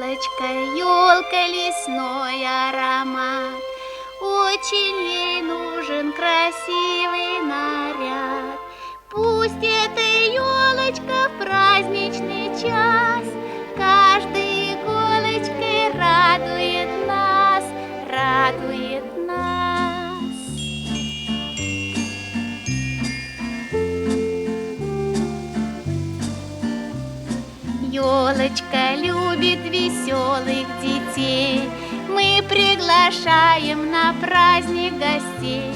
елочка, елка, лесной аромат. Очень ей нужен красивый наряд. Пусть эта елочка в праздничный час каждой иголочкой радует нас, радует нас. Елочка любит веселых детей, мы приглашаем на праздник гостей.